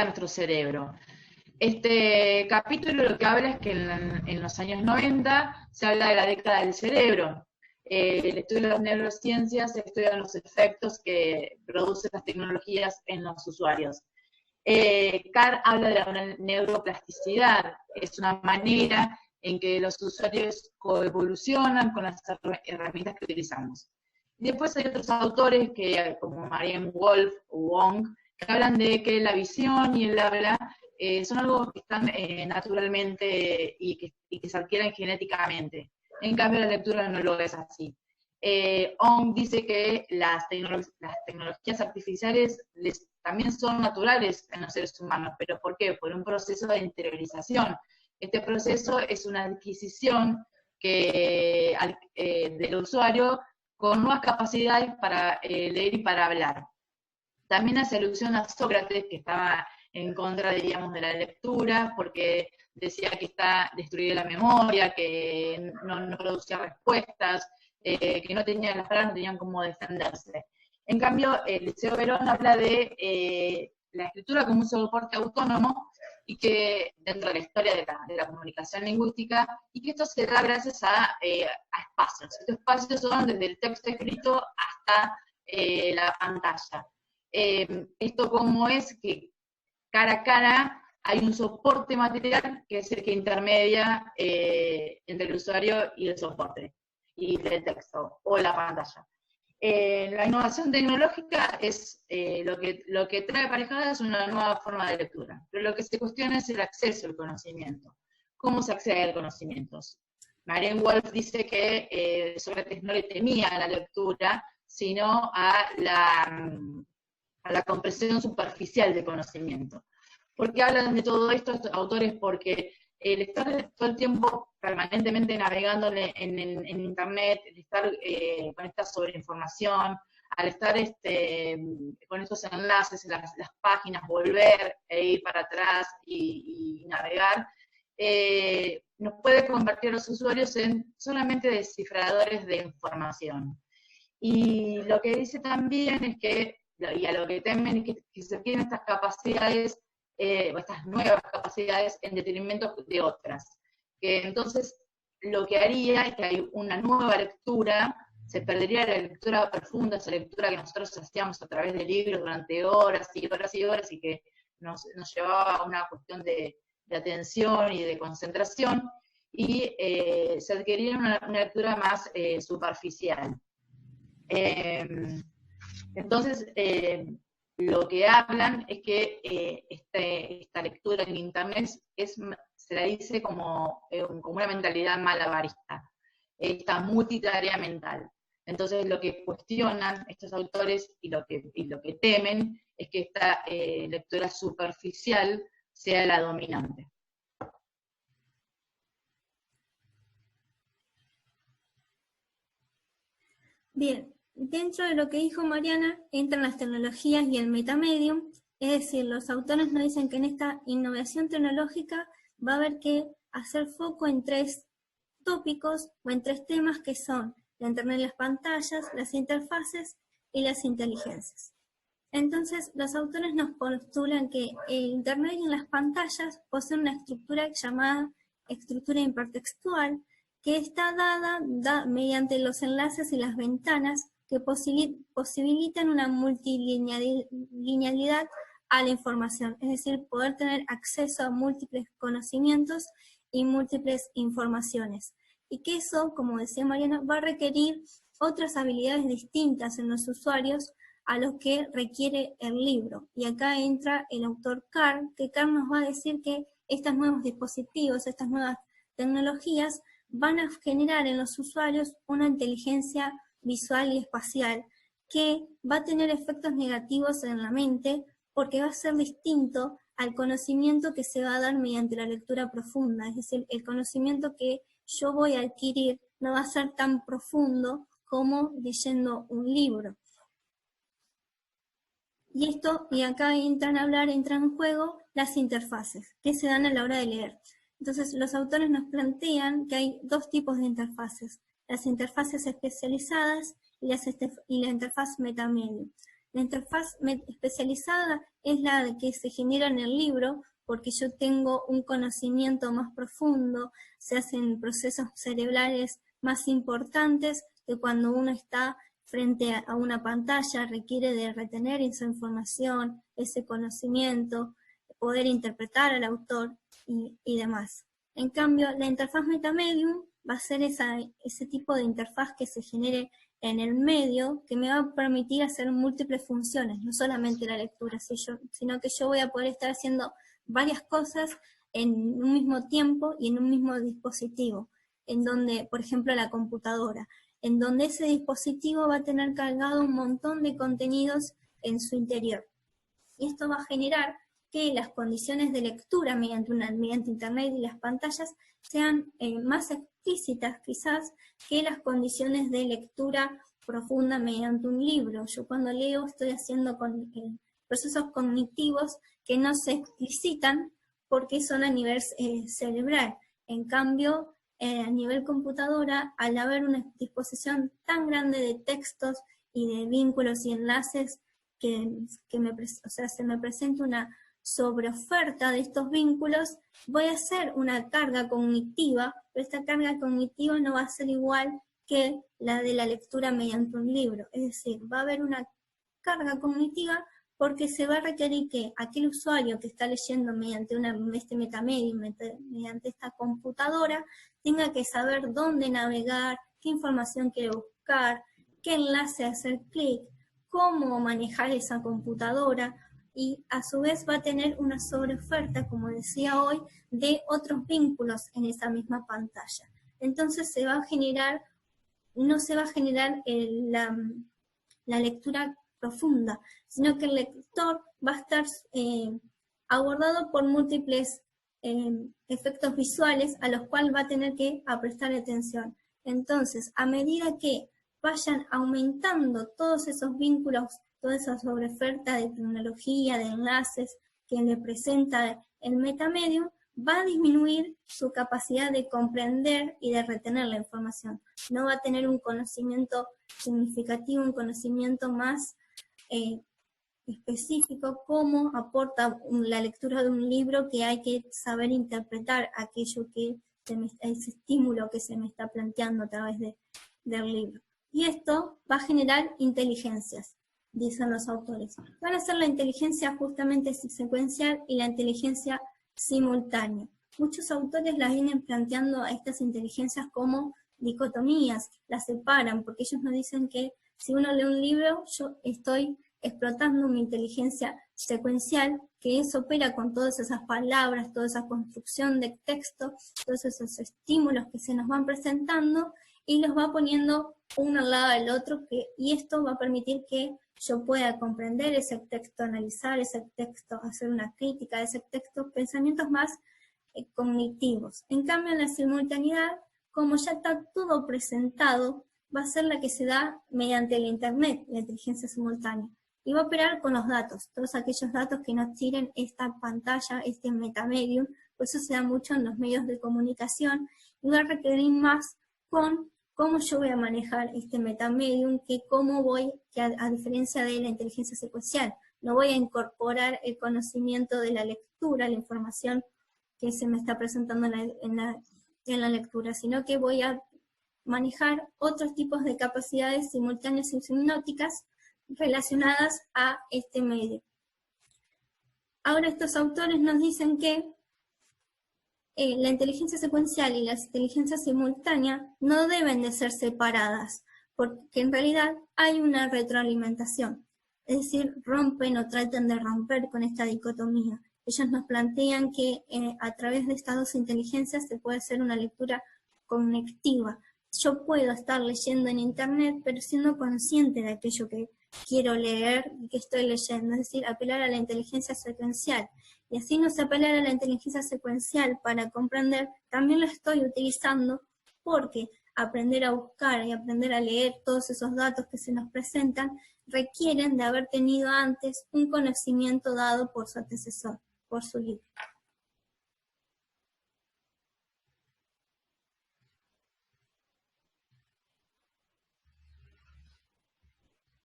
nuestro cerebro. Este capítulo lo que habla es que en los años 90 se habla de la década del cerebro. El estudio de las neurociencias estudia los efectos que producen las tecnologías en los usuarios. Carr habla de la neuroplasticidad, es una manera en que los usuarios coevolucionan con las herramientas que utilizamos. Y después hay otros autores, como Marianne Wolf o Wong, que hablan de que la visión y el habla son algo que están naturalmente y que se adquieren genéticamente. En cambio, la lectura no lo es así. Ong dice que las tecnologías artificiales también son naturales en los seres humanos, pero ¿por qué? Por un proceso de interiorización. Este proceso es una adquisición del usuario con nuevas capacidades para leer y para hablar. También hace alusión a Sócrates, que estaba en contra, diríamos, de la lectura, porque decía que destruía la memoria, que no producía respuestas, que las palabras no tenían cómo defenderse. En cambio, Liceo Verón habla de la escritura como un soporte autónomo, y que dentro de la historia de la comunicación lingüística, y que esto se da gracias a espacios. Estos espacios son desde el texto escrito hasta la pantalla. Esto como es que cara a cara hay un soporte material que es el que intermedia entre el usuario y el soporte, y el texto, o la pantalla. La innovación tecnológica es lo que trae aparejada es una nueva forma de lectura, pero lo que se cuestiona es el acceso al conocimiento. ¿Cómo se accede al conocimiento? Marianne Wolf dice que Sócrates no le temía a la lectura, sino a la comprensión superficial del conocimiento. ¿Por qué hablan de todo esto estos autores? Porque el estar todo el tiempo permanentemente navegando en internet, el estar con esta sobreinformación, al estar con estos enlaces en las páginas, volver e ir para atrás y navegar, nos puede convertir a los usuarios en solamente descifradores de información. Y lo que dice también es que, y a lo que temen, es que se pierden estas capacidades, estas nuevas capacidades en detrimento de otras. Que entonces lo que haría es que hay una nueva lectura, se perdería la lectura profunda, esa lectura que nosotros hacíamos a través de libros durante horas y horas y horas, y que nos llevaba a una cuestión de atención y de concentración, y se adquiriría una lectura más superficial. Entonces, lo que hablan es que esta lectura en internet se la dice como una mentalidad malabarista, esta multitarea mental. Entonces, lo que cuestionan estos autores y lo que temen es que esta lectura superficial sea la dominante. Bien, dentro de lo que dijo Mariana, entran las tecnologías y el metamedium, es decir, los autores nos dicen que en esta innovación tecnológica va a haber que hacer foco en 3 tópicos o en 3 temas que son la Internet y las pantallas, las interfaces y las inteligencias. Entonces, los autores nos postulan que el Internet y las pantallas poseen una estructura llamada estructura hipertextual, que está dada mediante los enlaces y las ventanas que posibilitan una multilinealidad a la información, es decir, poder tener acceso a múltiples conocimientos y múltiples informaciones. Y que eso, como decía Mariana, va a requerir otras habilidades distintas en los usuarios a lo que requiere el libro. Y acá entra el autor Carr, que Carr nos va a decir que estos nuevos dispositivos, estas nuevas tecnologías, van a generar en los usuarios una inteligencia visual y espacial que va a tener efectos negativos en la mente porque va a ser distinto al conocimiento que se va a dar mediante la lectura profunda, es decir, el conocimiento que yo voy a adquirir no va a ser tan profundo como leyendo un libro. Y acá entran en juego las interfaces que se dan a la hora de leer. Entonces, los autores nos plantean que hay 2 tipos de interfaces, las interfaces especializadas y la interfaz metamedium. La interfaz especializada es la que se genera en el libro, porque yo tengo un conocimiento más profundo, se hacen procesos cerebrales más importantes que cuando uno está frente a una pantalla, requiere de retener esa información, ese conocimiento, poder interpretar al autor y demás. En cambio, la interfaz MetaMedium va a ser ese tipo de interfaz que se genere en el medio, que me va a permitir hacer múltiples funciones, no solamente la lectura, sino que yo voy a poder estar haciendo varias cosas en un mismo tiempo y en un mismo dispositivo, en donde, por ejemplo, la computadora, en donde ese dispositivo va a tener cargado un montón de contenidos en su interior. Y esto va a generar que las condiciones de lectura mediante Internet y las pantallas sean más explícitas quizás que las condiciones de lectura profunda mediante un libro. Yo cuando leo estoy haciendo procesos cognitivos que no se explicitan porque son a nivel cerebral. En cambio, a nivel computadora, al haber una disposición tan grande de textos y de vínculos y enlaces que se me presenta una sobreoferta de estos vínculos, voy a hacer una carga cognitiva, pero esta carga cognitiva no va a ser igual que la de la lectura mediante un libro. Es decir, va a haber una carga cognitiva porque se va a requerir que aquel usuario que está leyendo mediante este MetaMedium, mediante esta computadora, tenga que saber dónde navegar, qué información quiere buscar, qué enlace hacer clic, cómo manejar esa computadora, y a su vez va a tener una sobreoferta, como decía hoy, de otros vínculos en esa misma pantalla. Entonces no se va a generar la lectura profunda, sino que el lector va a estar abordado por múltiples efectos visuales a los cuales va a tener que prestar atención. Entonces, a medida que vayan aumentando todos esos vínculos, toda esa sobreoferta de tecnología, de enlaces que le presenta el MetaMedium, va a disminuir su capacidad de comprender y de retener la información. No va a tener un conocimiento significativo, un conocimiento más específico, como aporta la lectura de un libro, que hay que saber interpretar aquello ese estímulo que se me está planteando a través del libro. Y esto va a generar inteligencias, dicen los autores. Van a ser la inteligencia justamente secuencial y la inteligencia simultánea. Muchos autores las vienen planteando a estas inteligencias como dicotomías, las separan, porque ellos nos dicen que si uno lee un libro, yo estoy explotando mi inteligencia secuencial, que opera con todas esas palabras, toda esa construcción de texto, todos esos estímulos que se nos van presentando, y los va poniendo uno al lado del otro, y esto va a permitir que yo pueda comprender ese texto, analizar ese texto, hacer una crítica de ese texto, pensamientos más cognitivos. En cambio, en la simultaneidad, como ya está todo presentado, va a ser la que se da mediante el Internet, la inteligencia simultánea, y va a operar con los datos, todos aquellos datos que nos tiren esta pantalla, este MetaMedium. Por eso se da mucho en los medios de comunicación, y va a requerir más con cómo yo voy a manejar este MetaMedium, que a diferencia de la inteligencia secuencial, no voy a incorporar el conocimiento de la lectura, la información que se me está presentando en la lectura, sino que voy a manejar otros tipos de capacidades simultáneas y hipnóticas relacionadas a este medio. Ahora estos autores nos dicen que la inteligencia secuencial y la inteligencia simultánea no deben de ser separadas, porque en realidad hay una retroalimentación, es decir, rompen o tratan de romper con esta dicotomía. Ellos nos plantean que a través de estas dos inteligencias se puede hacer una lectura cognitiva. Yo puedo estar leyendo en Internet, pero siendo consciente de aquello que quiero leer y que estoy leyendo, es decir, apelar a la inteligencia secuencial. Y así no se apelar a la inteligencia secuencial para comprender, también lo estoy utilizando, porque aprender a buscar y aprender a leer todos esos datos que se nos presentan requieren de haber tenido antes un conocimiento dado por su antecesor, por su libro.